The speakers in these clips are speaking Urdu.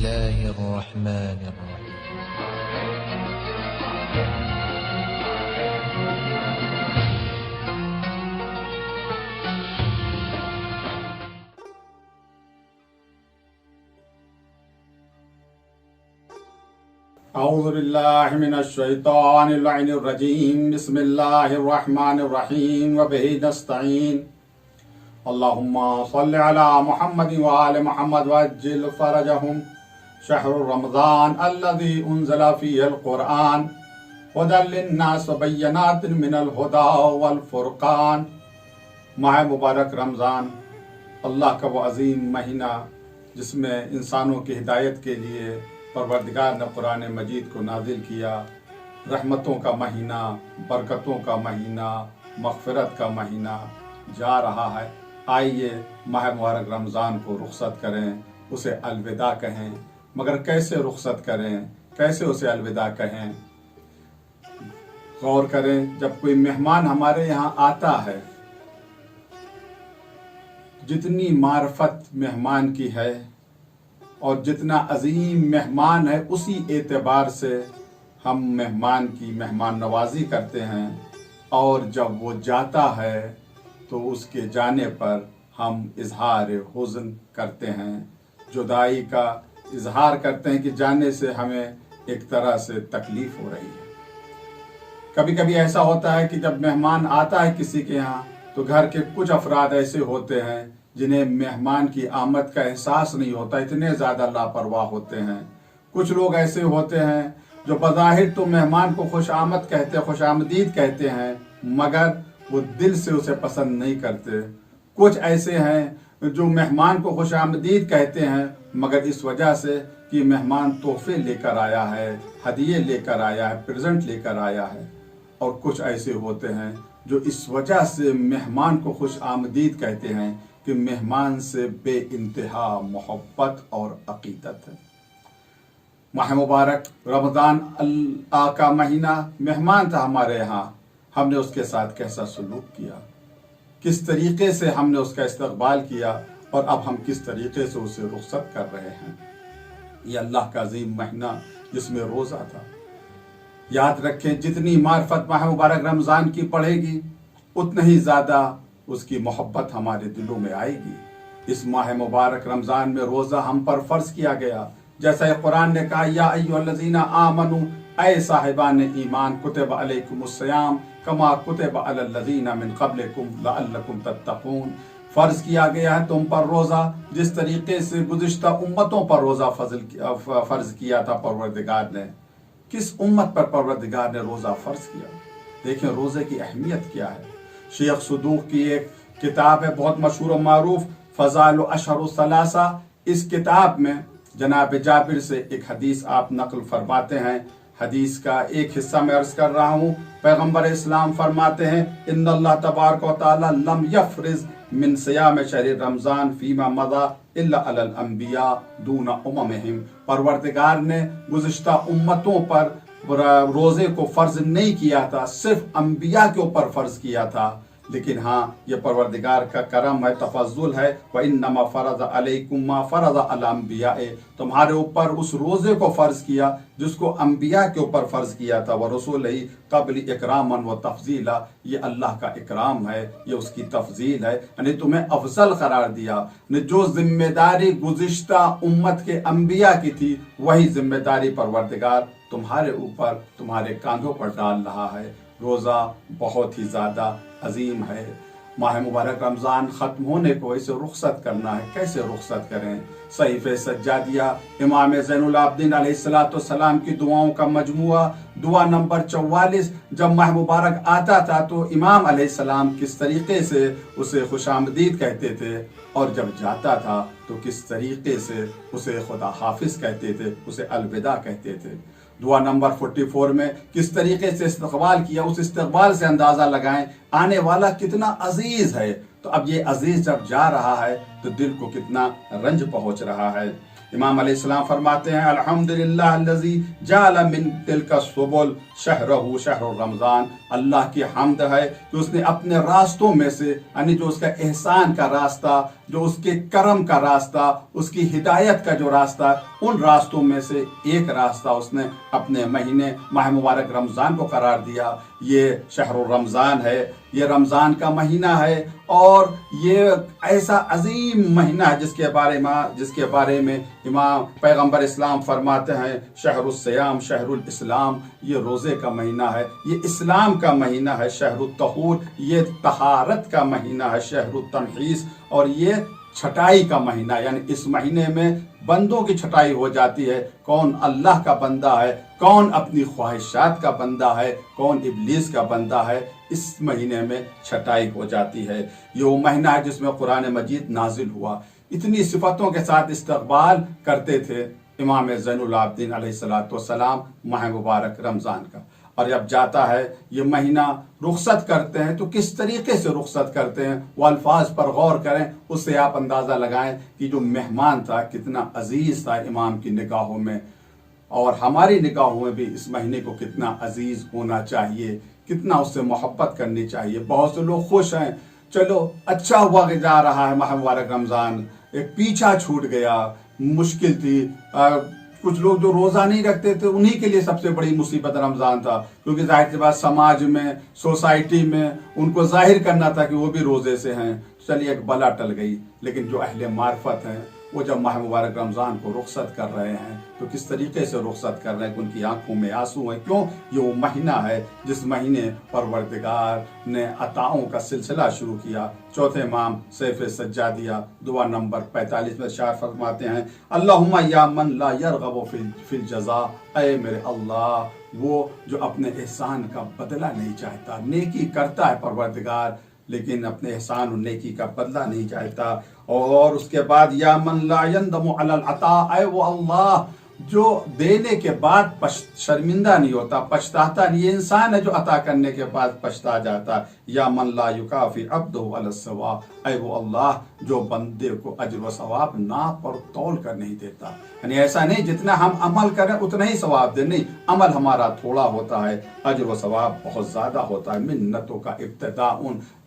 الله الرحمن الرحيم. اعوذ باللہ من الشیطان اللعین الرجیم بسم اللہ الرحمن الرحیم وبہ نستعین اللہم صل علی محمد وآل محمد وعجل فرجہم شہر رمضان الذی انزل فیہ القرآن ھدی للناس وبینات من الہدی والفرقان۔ ماہ مبارک رمضان اللہ کا وہ عظیم مہینہ جس میں انسانوں کی ہدایت کے لیے پروردگار نے قرآن مجید کو نازل کیا، رحمتوں کا مہینہ، برکتوں کا مہینہ، مغفرت کا مہینہ جا رہا ہے۔ آئیے ماہ مبارک رمضان کو رخصت کریں، اسے الوداع کہیں، مگر کیسے رخصت کریں، کیسے اسے الوداع کہیں؟ غور کریں، جب کوئی مہمان ہمارے یہاں آتا ہے، جتنی معرفت مہمان کی ہے اور جتنا عظیم مہمان ہے، اسی اعتبار سے ہم مہمان کی مہمان نوازی کرتے ہیں، اور جب وہ جاتا ہے تو اس کے جانے پر ہم اظہار حزن کرتے ہیں، جدائی کا اظہار کرتے ہیں کہ جانے سے ہمیں ایک طرح سے تکلیف ہو رہی ہے۔ کبھی کبھی ایسا ہوتا ہے کہ جب مہمان آتا ہے کسی کے ہاں تو گھر کے کچھ افراد ایسے ہوتے ہیں جنہیں مہمان کی آمد کا احساس نہیں ہوتا، اتنے زیادہ لاپرواہ ہوتے ہیں۔ کچھ لوگ ایسے ہوتے ہیں جو بظاہر تو مہمان کو خوش آمد کہتے، خوش آمدید کہتے ہیں، مگر وہ دل سے اسے پسند نہیں کرتے۔ کچھ ایسے ہیں جو مہمان کو خوش آمدید کہتے ہیں مگر اس وجہ سے کہ مہمان تحفے لے کر آیا ہے، ہدیے لے کر آیا ہے، پریزنٹ لے کر آیا ہے۔ اور کچھ ایسے ہوتے ہیں جو اس وجہ سے مہمان کو خوش آمدید کہتے ہیں کہ مہمان سے بے انتہا محبت اور عقیدت ہے۔ ماہ مبارک رمضان اللہ کا مہینہ مہمان تھا ہمارے یہاں، ہم نے اس کے ساتھ کیسا سلوک کیا، کس طریقے سے ہم نے اس کا استقبال کیا، اور اب ہم کس طریقے سے اسے رخصت کر رہے ہیں۔ یہ اللہ کا عظیم مہینہ جس میں روزہ تھا۔ یاد رکھیں، جتنی معرفت ماہ مبارک رمضان کی پڑھے گی اتنا ہی زیادہ اس کی محبت ہمارے دلوں میں آئے گی۔ اس ماہ مبارک رمضان میں روزہ ہم پر فرض کیا گیا، جیسا کہ قرآن نے کہا، یا ایھا الذین آمنوا، اے صاحبان ایمان، کتب علیکم الصیام کما کتب علی الذین من قبلکم لعلکم تتقون۔ فرض کیا گیا ہے تم پر روزہ جس طریقے سے گزشتہ امتوں پر روزہ فرض کیا تھا پروردگار نے۔ کس امت پر پروردگار نے روزہ فرض کیا؟ دیکھیں روزے کی اہمیت کیا ہے۔ شیخ صدوق کی ایک کتاب ہے بہت مشہور و معروف، فضائل اشہر الثلاثہ۔ اس کتاب میں جناب جابر سے ایک حدیث آپ نقل فرماتے ہیں۔ حدیث کا ایک حصہ میں عرض کر رہا ہوں۔ پیغمبر اسلام فرماتے ہیں، ان اللہ تبارک و تعالی لم یفرض من صیام شہر رمضان فیما مضی الا علی الانبیاء دون اممہم۔ پروردگار نے گزشتہ امتوں پر روزے کو فرض نہیں کیا تھا، صرف انبیاء کے اوپر فرض کیا تھا۔ لیکن ہاں، یہ پروردگار کا کرم ہے، تفضل ہے۔ وَإِنَّمَا فَرَضَ عَلَيْكُمْ مَا فَرَضَ عَلَى الْأَنْبِيَاءِ، تمہارے اوپر اس روزے کو فرض کیا جس کو انبیاء کے اوپر فرض کیا تھا۔ وَرُسُلِهِ قَبْلِ اِكْرَامًا وَتَفْضِيلًا، یہ اللہ کا اکرام ہے، یہ اس کی تفضیل ہے، یعنی تمہیں افضل قرار دیا۔ جو ذمہ داری گزشتہ امت کے انبیاء کی تھی، وہی ذمہ داری پروردگار تمہارے اوپر، تمہارے کاندھوں پر ڈال رہا ہے۔ روزہ بہت ہی زیادہ عظیم ہے۔ ماہ مبارک رمضان ختم ہونے کو اسے رخصت کرنا ہے۔ کیسے رخصت کریں؟ صحیفہ سجادیہ، امام زین العابدین علیہ السلام کی دعاؤں کا مجموعہ، دعا نمبر 44۔ جب ماہ مبارک آتا تھا تو امام علیہ السلام کس طریقے سے اسے خوش آمدید کہتے تھے، اور جب جاتا تھا تو کس طریقے سے اسے خدا حافظ کہتے تھے، اسے الوداع کہتے تھے۔ دعا نمبر 44 میں کس طریقے سے استقبال کیا، اس استقبال سے اندازہ لگائیں آنے والا کتنا عزیز ہے۔ تو اب یہ عزیز جب جا رہا ہے تو دل کو کتنا رنج پہنچ رہا ہے۔ امام علیہ السلام فرماتے ہیں الحمدللہ الذی جعل من تلک السبل شہرہ شہر رمضان، اللہ کی حمد ہے کہ اس نے اپنے راستوں میں سے، یعنی جو اس کا احسان کا راستہ، جو اس کے کرم کا راستہ، اس کی ہدایت کا جو راستہ، ان راستوں میں سے ایک راستہ اس نے اپنے مہینے ماہ مبارک رمضان کو قرار دیا۔ یہ شہر رمضان ہے، یہ رمضان کا مہینہ ہے، اور یہ ایسا عظیم مہینہ ہے جس کے بارے میں امام پیغمبر اسلام فرماتے ہیں شہر الصیام شہر الاسلام، یہ روزے کا مہینہ ہے، یہ اسلام کا مہینہ ہے، شہر الطہور، یہ طہارت کا مہینہ ہے، شہر التنحیس، اور یہ چھٹائی کا مہینہ، یعنی اس مہینے میں بندوں کی چھٹائی ہو جاتی ہے، کون اللہ کا بندہ ہے، کون اپنی خواہشات کا بندہ ہے، کون ابلیس کا بندہ ہے، اس مہینے میں چھٹائی ہو جاتی ہے۔ یہ وہ مہینہ ہے جس میں قرآن مجید نازل ہوا۔ اتنی صفتوں کے ساتھ استقبال کرتے تھے امام زین العابدین علیہ السلام ماہ مبارک رمضان کا، اور جب جاتا ہے یہ مہینہ رخصت کرتے ہیں تو کس طریقے سے رخصت کرتے ہیں، وہ الفاظ پر غور کریں، اس سے آپ اندازہ لگائیں کہ جو مہمان تھا کتنا عزیز تھا امام کی نگاہوں میں، اور ہماری نگاہوں میں بھی اس مہینے کو کتنا عزیز ہونا چاہیے، کتنا اس سے محبت کرنی چاہیے۔ بہت سے لوگ خوش ہیں، چلو اچھا ہوا کہ جا رہا ہے ماہ مبارک رمضان، ایک پیچھا چھوٹ گیا، مشکل تھی، کچھ لوگ جو روزہ نہیں رکھتے تھے انہی کے لیے سب سے بڑی مصیبت رمضان تھا، کیونکہ ظاہر سی بات سماج میں، سوسائٹی میں ان کو ظاہر کرنا تھا کہ وہ بھی روزے سے ہیں، چلیے ایک بلا ٹل گئی۔ لیکن جو اہل معرفت ہیں وہ جب ماہ مبارک رمضان کو رخصت کر رہے ہیں تو کس طریقے سے رخصت کر رہے ہیں کہ ان کی آنکھوں میں آنسو ہیں۔ کیوں؟ یہ وہ مہینہ ہے جس مہینے پروردگار نے عطاؤں کا سلسلہ شروع کیا۔ چوتھے امام سیف سجادیہ دعا نمبر 45 میں ارشاد فرماتے ہیں اللہم یا من لا یرغب فی الجزاء، اے میرے اللہ وہ جو اپنے احسان کا بدلہ نہیں چاہتا، نیکی کرتا ہے پروردگار لیکن اپنے احسان و نیکی کا بدلہ نہیں چاہتا۔ اور اس کے بعد یا من لا یندم علی العطاء، اے وہ اللہ جو دینے کے بعد شرمندہ نہیں ہوتا، پچھتاتا نہیں، یہ انسان ہے جو عطا کرنے کے بعد پچھتا جاتا۔ یا من لا یکافی عبدہ علی الثواب، اے وہ اللہ جو بندے کو اجر و ثواب ناپ اور تول کر نہیں دیتا، یعنی ایسا نہیں جتنا ہم عمل کریں اتنا ہی ثواب دے، نہیں، عمل ہمارا تھوڑا ہوتا ہے، اجر و ثواب بہت زیادہ ہوتا ہے۔ منتوں کا ابتداء،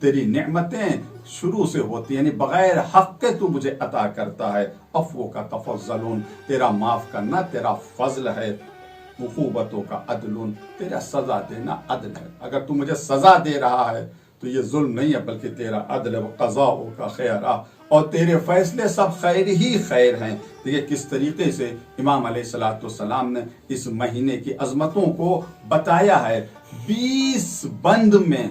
تیری نعمتیں شروع سے ہوتی ہیں، یعنی بغیر حق کے تو مجھے عطا کرتا ہے۔ عفو کا تفضل، تیرا معاف کرنا تیرا فضل ہے۔ عقوبتوں کا عدل، تیرا سزا دینا عدل ہے۔ اگر تو مجھے سزا دے رہا ہے تو یہ ظلم نہیں ہے بلکہ تیرا عدل ہے۔ قضاء کا خیر، اور تیرے فیصلے سب خیر ہی خیر ہیں۔ دیکھیے کس طریقے سے امام علیہ السلام نے اس مہینے کی عظمتوں کو بتایا ہے۔ 20 بند میں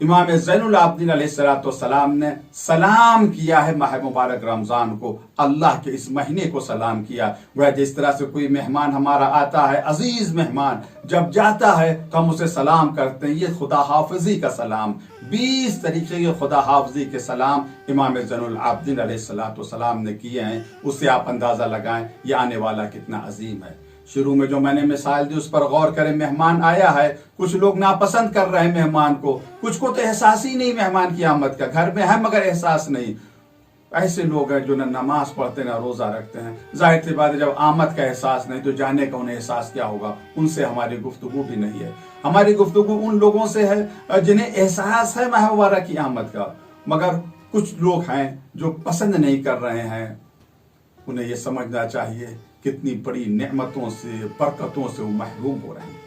امام زین العابدین علیہ السلام نے سلام کیا ہے ماہ مبارک رمضان کو، اللہ کے اس مہینے کو سلام کیا۔ وہ جس طرح سے کوئی مہمان ہمارا آتا ہے، عزیز مہمان جب جاتا ہے تو ہم اسے سلام کرتے ہیں، یہ خدا حافظی کا سلام۔ 20 طریقے کے خدا حافظی کے سلام امام زین العابدین علیہ السلام نے کیے ہیں، اس سے آپ اندازہ لگائیں یہ آنے والا کتنا عظیم ہے۔ شروع میں جو میں نے مثال دی اس پر غور کریں، مہمان آیا ہے، کچھ لوگ ناپسند کر رہے ہیں مہمان کو، کچھ کو تو احساس ہی نہیں مہمان کی آمد کا، گھر میں ہے مگر احساس نہیں۔ ایسے لوگ ہیں جو نہ نماز پڑھتے نہ روزہ رکھتے ہیں، ظاہر سی بات ہے جب آمد کا احساس نہیں تو جانے کا انہیں احساس کیا ہوگا۔ ان سے ہماری گفتگو بھی نہیں ہے، ہماری گفتگو ان لوگوں سے ہے جنہیں احساس ہے ماہ مبارک کی آمد کا، مگر کچھ لوگ ہیں جو پسند نہیں کر رہے ہیں۔ انہیں یہ سمجھنا چاہیے کتنی بڑی نعمتوں سے، برکتوں سے وہ محروم ہو رہے ہیں۔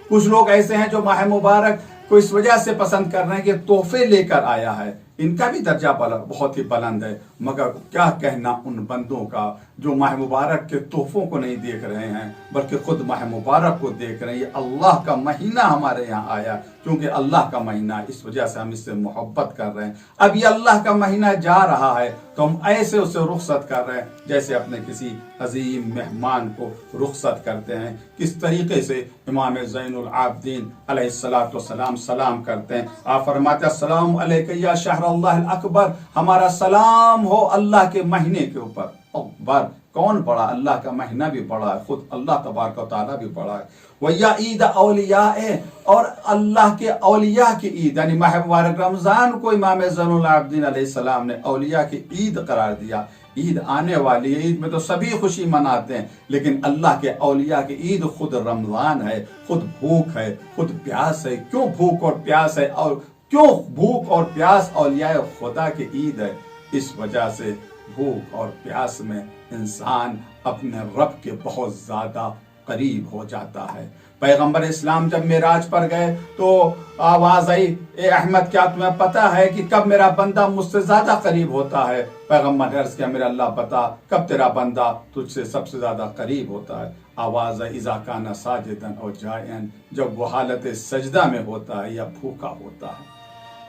کچھ لوگ ایسے ہیں جو ماہ مبارک کو اس وجہ سے پسند کر رہے ہیں کہ تحفے لے کر آیا ہے، ان کا بھی درجہ بہت ہی بلند ہے، مگر کیا کہنا ان بندوں کا جو ماہ مبارک کے تحفوں کو نہیں دیکھ رہے ہیں بلکہ خود ماہ مبارک کو دیکھ رہے ہیں۔ یہ اللہ کا مہینہ ہمارے یہاں آیا کیونکہ اللہ کا مہینہ، اس وجہ سے ہم اس سے محبت کر رہے ہیں۔ اب یہ اللہ کا مہینہ جا رہا ہے تو ہم ایسے اسے رخصت کر رہے ہیں جیسے اپنے کسی عظیم مہمان کو رخصت کرتے ہیں۔ کس طریقے سے امام زین العابدین علیہ السلام سلام کرتے ہیں۔ آپ فرماتے ہیں السلام علیک یا شہر اللہ الاکبر، ہمارا سلام ہو اللہ کے مہینے کے اوپر۔ اکبر کون بڑا؟ اللہ کا مہینہ بھی بڑا ہے، خود اللہ تبارک و تعالیٰ بھی بڑا ہے۔ وَيَا عِيدَ أَوْلِيَائِهِ، اور اللہ کے اولیاء کی عید، یعنی ماہ مبارک رمضان کو امام زین العابدین علیہ السلام نے اولیاء کی عید قرار دیا۔ عید آنے والی ہے، عید میں تو سبھی خوشی مناتے ہیں، لیکن اللہ کے اولیاء کی عید خود رمضان ہے، خود بھوک ہے، خود پیاس ہے۔ کیوں بھوک اور پیاس ہے، اور کیوں بھوک اور پیاس اولیاء خدا کی عید ہے؟ اس وجہ سے بھوک اور پیاس میں انسان اپنے رب کے بہت زیادہ قریب ہو جاتا ہے۔ پیغمبر اسلام جب معراج پر گئے تو آواز آئی، اے احمد کیا تمہیں پتا ہے کہ کب میرا بندہ مجھ سے زیادہ قریب ہوتا ہے؟ پیغمبر نے عرض کیا، میرا اللہ بتا کب تیرا بندہ تجھ سے سب سے زیادہ قریب ہوتا ہے؟ آواز آئی، اذا کان ساجدا او جائعا، جب وہ حالت سجدہ میں ہوتا ہے یا بھوکا ہوتا ہے۔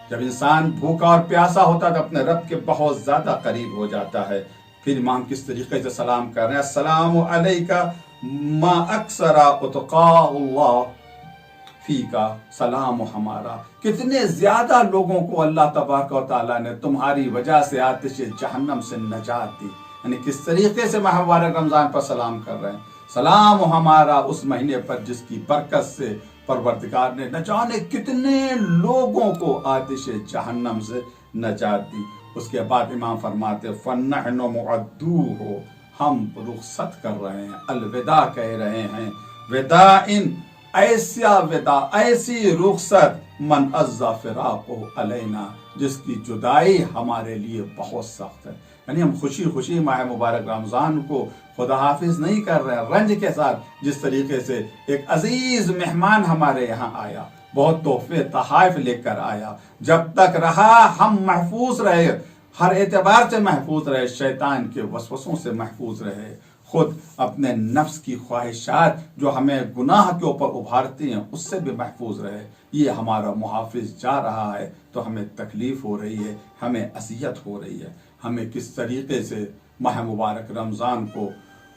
جب انسان بھوکا اور پیاسا ہوتا ہے تو اپنے رب کے بہت زیادہ قریب ہو جاتا ہے۔ پھر امام کس طریقے سے سلام کر رہے ہیں، السلام علیکہ ما اکثر اتقاء اللہ فیکا، سلام ہمارا، کتنے زیادہ لوگوں کو اللہ تبارک و تعالیٰ نے تمہاری وجہ سے آتش جہنم سے نجات دی۔ یعنی کس طریقے سے ماہ مبارک رمضان پر سلام کر رہے ہیں، سلام ہمارا اس مہینے پر جس کی برکت سے پروردگار نے نہ جانے کتنے لوگوں کو آتش جہنم سے نجات دی۔ اس کے بعد امام فرماتے فَنَحْنُ مُعَدُّوهُ، ہم رخصت کر رہے ہیں، الوداع کہہ رہے ہیں۔ وداعن، ایسا وداع، ایسی رخصت، من عزا فراقہ علینا، جس کی جدائی ہمارے لیے بہت سخت ہے۔ یعنی ہم خوشی خوشی ماہ مبارک رمضان کو خدا حافظ نہیں کر رہے ہیں، رنج کے ساتھ۔ جس طریقے سے ایک عزیز مہمان ہمارے یہاں آیا، بہت تحفے تحائف لے کر آیا، جب تک رہا ہم محفوظ رہے، ہر اعتبار سے محفوظ رہے، شیطان کے وسوسوں سے محفوظ رہے، خود اپنے نفس کی خواہشات جو ہمیں گناہ کے اوپر ابھارتی ہیں اس سے بھی محفوظ رہے۔ یہ ہمارا محافظ جا رہا ہے تو ہمیں تکلیف ہو رہی ہے، ہمیں اذیت ہو رہی ہے۔ ہمیں کس طریقے سے ماہ مبارک رمضان کو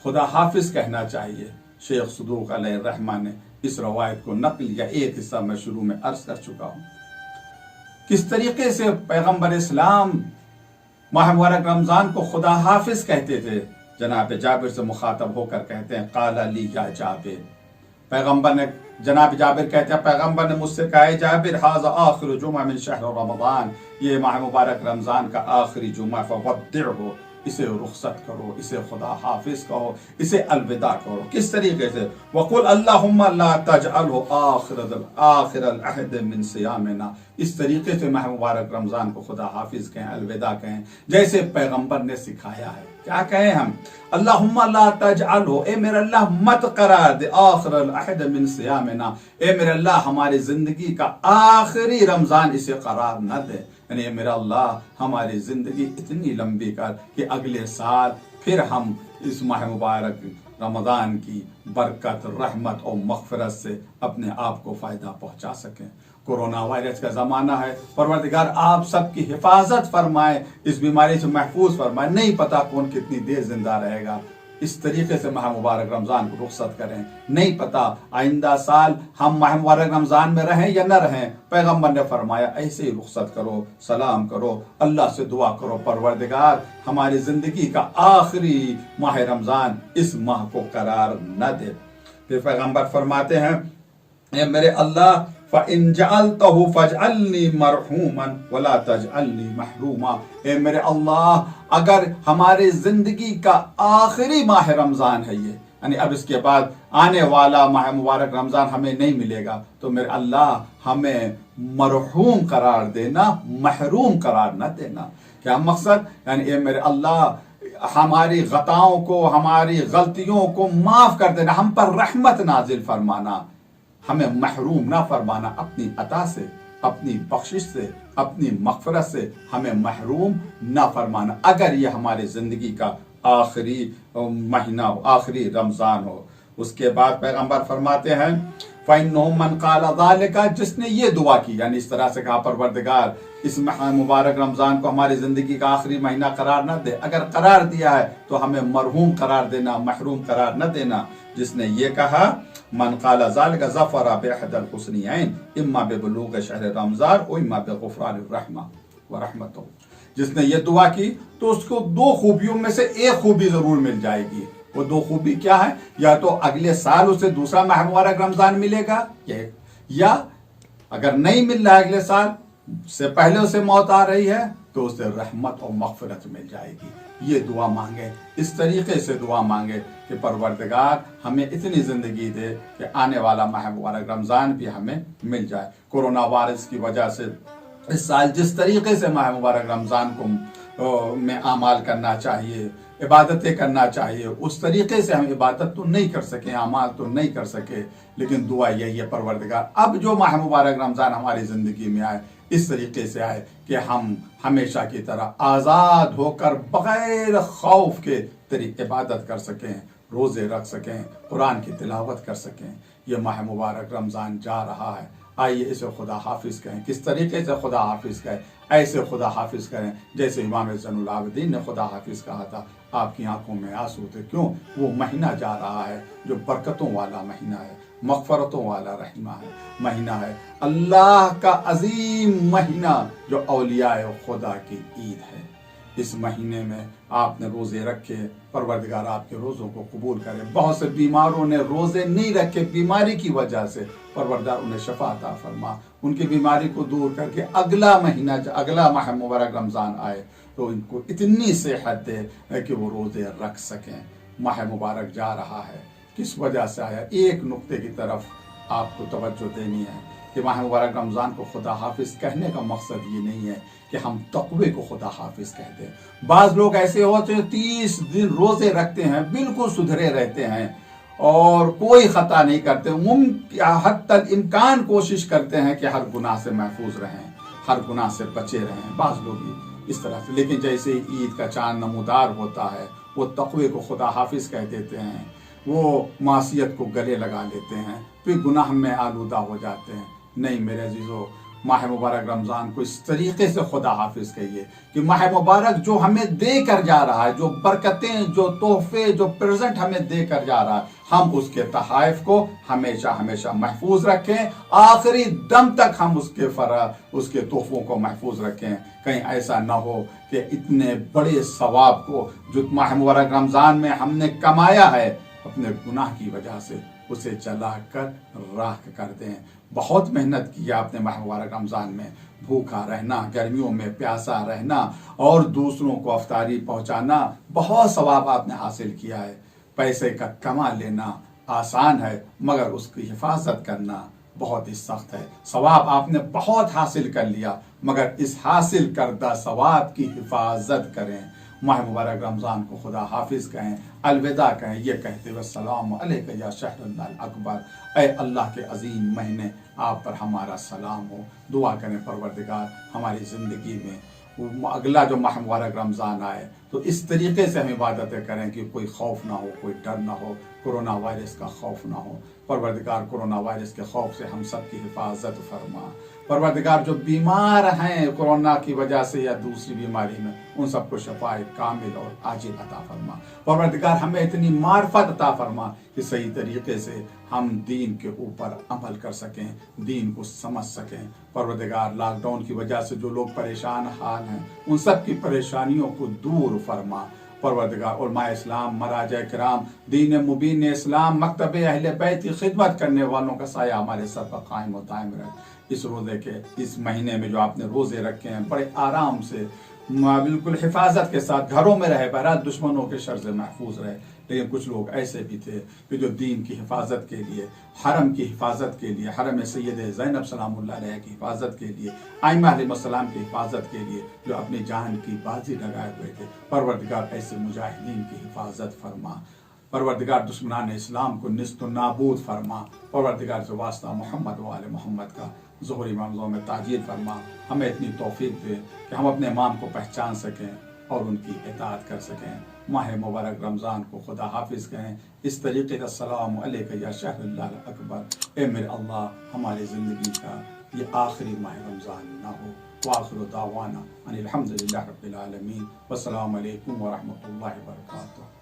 خدا حافظ کہنا چاہیے۔ شیخ صدوق علیہ الرحمہ نے اس روایت کو نقل کیا، ایک حصہ میں شروع میں عرض کر چکا ہوں۔ کس طریقے سے پیغمبر اسلام ماہ مبارک رمضان کو خدا حافظ کہتے تھے۔ جناب جابر سے مخاطب ہو کر کہتے ہیں، قال لی یا جابر، پیغمبر نے، جناب جابر کہتے ہیں پیغمبر نے مجھ سے کہا، جابر ھذا آخر جمعہ من شہر رمضان، یہ ماہ مبارک رمضان کا آخری جمعہ، فودعہ، اسے رخصت کرو، اسے خدا حافظ کہو، اسے الوداع کرو۔ کس طریقے سے؟ وقل اللہم لا تجعلہ آخر العہد من صیامنا، اس طریقے سے ماہ مبارک رمضان کو خدا حافظ کہیں، الوداع کہیں، جیسے پیغمبر نے سکھایا ہے۔ کیا کہیں ہم؟ اللہم لا تجعلہ، اے میرے اللہ مت قرار دے، آخر العہد من صیامنا، اے میرے اللہ ہماری زندگی کا آخری رمضان اسے قرار نہ دے۔ یعنی میرا اللہ ہماری زندگی اتنی لمبی کر کہ اگلے سال پھر ہم اس ماہ مبارک رمضان کی برکت، رحمت اور مغفرت سے اپنے آپ کو فائدہ پہنچا سکیں۔ کورونا وائرس کا زمانہ ہے، پروردگار آپ سب کی حفاظت فرمائے، اس بیماری سے محفوظ فرمائے، نہیں پتا کون کتنی دیر زندہ رہے گا۔ اس طریقے سے ماہ مبارک رمضان کو رخصت کریں، نہیں پتا آئندہ سال ہم ماہ مبارک رمضان میں رہیں یا نہ رہیں۔ پیغمبر نے فرمایا ایسے ہی رخصت کرو، سلام کرو، اللہ سے دعا کرو، پروردگار ہماری زندگی کا آخری ماہ رمضان اس ماہ کو قرار نہ دے۔ پھر پیغمبر فرماتے ہیں، اے میرے اللہ فَإِن جَعَلْتَهُ فَاجْعَلْنِي مَرْحُومًا وَلَا تَجْعَلْنِي مَحْرُومًا، اے میرے اللہ اگر ہماری زندگی کا آخری ماہ رمضان ہے یہ، یعنی اب اس کے بعد آنے والا ماہ مبارک رمضان ہمیں نہیں ملے گا، تو میرے اللہ ہمیں مرحوم قرار دینا، محروم قرار نہ دینا۔ کیا مقصد؟ یعنی اے میرے اللہ ہماری خطاؤں کو، ہماری غلطیوں کو معاف کر دینا، ہم پر رحمت نازل فرمانا، ہمیں محروم نہ فرمانا اپنی عطا سے، اپنی بخشش سے، اپنی مغفرت سے ہمیں محروم نہ فرمانا، اگر یہ ہماری زندگی کا آخری مہینہ ہو، آخری رمضان ہو۔ اس کے بعد پیغمبر فرماتے ہیں فَإِنَّهُ مَنْ قَالَ ذَلِكَ، جس نے یہ دعا کی، یعنی اس طرح سے کہا پروردگار اس مبارک رمضان کو ہماری زندگی کا آخری مہینہ قرار نہ دے، اگر قرار دیا ہے تو ہمیں مرحوم قرار دینا، محروم قرار نہ دینا۔ جس نے یہ کہا، من قال ذلك ظفر بأحد الحسنيين اما ببلوغ شهر رمضان و اما بغفران الرحمة ورحمته، جس نے یہ دعا کی تو اس کو دو خوبیوں میں سے ایک خوبی ضرور مل جائے گی۔ وہ دو خوبی کیا ہے؟ یا تو اگلے سال اسے دوسرا ماہ مبارک رمضان ملے گا، یا اگر نہیں مل رہا ہے اگلے سال سے پہلے اسے موت آ رہی ہے تو اسے رحمت اور مغفرت مل جائے گی. یہ دعا مانگے, اس طریقے سے دعا مانگے کہ پروردگار ہمیں اتنی زندگی دے کہ آنے والا ماہ مبارک رمضان بھی ہمیں مل جائے. کورونا وائرس کی وجہ سے اس سال جس طریقے سے ماہ مبارک رمضان کو میں اعمال کرنا چاہیے, عبادتیں کرنا چاہیے, اس طریقے سے ہم عبادت تو نہیں کر سکے, اعمال تو نہیں کر سکے, لیکن دعا یہی ہے پروردگار اب جو ماہ مبارک رمضان ہماری زندگی میں آئے اس طریقے سے آئے کہ ہم ہمیشہ کی طرح آزاد ہو کر بغیر خوف کے تیری عبادت کر سکیں, روزے رکھ سکیں, قرآن کی تلاوت کر سکیں. یہ ماہ مبارک رمضان جا رہا ہے, آئیے اسے خدا حافظ کہیں. کس طریقے سے خدا حافظ کہیں؟ ایسے خدا حافظ کریں جیسے امام زین العابدین نے خدا حافظ کہا تھا. آپ کی آنکھوں میں آنسو تھے, کیوں؟ وہ مہینہ جا رہا ہے جو برکتوں والا مہینہ ہے, مغفرتوں والا مہینہ ہے, اللہ کا عظیم مہینہ جو اولیاء خدا کی عید ہے. اس مہینے میں آپ نے روزے رکھے, پروردگار آپ کے روزوں کو قبول کرے. بہت سے بیماروں نے روزے نہیں رکھے بیماری کی وجہ سے, پروردگار انہیں شفا عطا فرما, ان کی بیماری کو دور کر کے اگلا ماہ مبارک رمضان آئے تو ان کو اتنی صحت دے کہ وہ روزے رکھ سکیں. ماہ مبارک جا رہا ہے, کس وجہ سے آیا؟ ایک نقطے کی طرف آپ کو توجہ دینی ہے کہ ماہ مبارک رمضان کو خدا حافظ کہنے کا مقصد یہ نہیں ہے کہ ہم تقوی کو خدا حافظ کہہ دیں. بعض لوگ ایسے ہوتے ہیں 30 دن روزے رکھتے ہیں, بالکل سدھرے رہتے ہیں اور کوئی خطا نہیں کرتے, حد تک امکان کوشش کرتے ہیں کہ ہر گناہ سے محفوظ رہیں, ہر گناہ سے بچے رہیں. بعض لوگ اس طرح سے, لیکن جیسے عید کا چاند نمودار ہوتا ہے وہ تقوی کو خدا حافظ کہہ دیتے ہیں, وہ معصیت کو گلے لگا لیتے ہیں, پھر گناہ میں آلودہ ہو جاتے ہیں. نہیں میرے عزیزو, ماہ مبارک رمضان کو اس طریقے سے خدا حافظ کہیے کہ ماہ مبارک جو ہمیں دے کر جا رہا ہے, جو برکتیں, جو تحفے, جو پریزنٹ ہمیں دے کر جا رہا ہے, ہم اس کے تحائف کو ہمیشہ محفوظ رکھیں, آخری دم تک ہم اس کے تحفوں کو محفوظ رکھیں. کہیں ایسا نہ ہو کہ اتنے بڑے ثواب کو جو ماہ مبارک رمضان میں ہم نے کمایا ہے اپنے گناہ کی وجہ سے اسے جلا کر راکھ کر دیں. بہت محنت کی آپ نے ماہ مبارک رمضان میں, بھوکا رہنا, گرمیوں میں پیاسا رہنا اور دوسروں کو افطاری پہنچانا, بہت ثواب آپ نے حاصل کیا ہے. پیسے کا کما لینا آسان ہے مگر اس کی حفاظت کرنا بہت ہی سخت ہے. ثواب آپ نے بہت حاصل کر لیا مگر اس حاصل کردہ ثواب کی حفاظت کریں. ماہ مبارک رمضان کو خدا حافظ کہیں, الوداع کہیں, یہ کہتے ہوئے السلام علیکہ یا شہر اللہ الاکبر, اے اللہ کے عظیم مہینے آپ پر ہمارا سلام ہو. دعا کریں پروردگار ہماری زندگی میں اگلا جو ماہ مبارک رمضان آئے تو اس طریقے سے ہم عبادتیں کریں کہ کوئی خوف نہ ہو, کوئی ڈر نہ ہو, کورونا وائرس کا خوف نہ ہو. پروردگار کورونا وائرس کے خوف سے ہم سب کی حفاظت فرما. پروردگار جو بیمار ہیں کورونا کی وجہ سے یا دوسری بیماری میں, ان سب کو شفاء کامل اور عاجل عطا فرما. پروردگار ہمیں اتنی معرفت عطا فرما کہ صحیح طریقے سے ہم دین کے اوپر عمل کر سکیں, دین کو سمجھ سکیں. پروردگار لاک ڈاؤن کی وجہ سے جو لوگ پریشان حال ہیں ان سب کی پریشانیوں کو دور فرما. پروردگار علماء اسلام, مراجع کرام, دین مبین اسلام, مکتب اہل بیت کی خدمت کرنے والوں کا سایہ ہمارے سر پر قائم و دائم رہے. اس روزے کے اس مہینے میں جو آپ نے روزے رکھے ہیں بڑے آرام سے, بالکل حفاظت کے ساتھ گھروں میں رہے, بہرحال دشمنوں کے شر سے محفوظ رہے. لیکن کچھ لوگ ایسے بھی تھے کہ جو دین کی حفاظت کے لیے, حرم کی حفاظت کے لیے, حرم سید زینب سلام اللہ علیہ کی حفاظت کے لیے, ائمہ علیہ السلام کی حفاظت کے لیے جو اپنی جان کی بازی لگائے ہوئے تھے. پروردگار ایسے مجاہدین کی حفاظت فرما. پروردگار دشمنان اسلام کو نیست و نابود فرما. پروردگار سے واسطہ محمد و آل محمد کا ظہری منظور میں تاجیل فرما. ہمیں اتنی توفیق دے کہ ہم اپنے امام کو پہچان سکیں اور ان کی اطاعت کر سکیں. ماہ مبارک رمضان کو خدا حافظ کہیں اس طریقے کا السلام علیکہ یا شہر اللہ اکبر. اے میرے اللہ, ہماری زندگی کا یہ آخری ماہ رمضان نہ ہو. وآخر دعوانا ان الحمدللہ رب العالمین. والسلام علیکم ورحمۃ اللہ وبرکاتہ.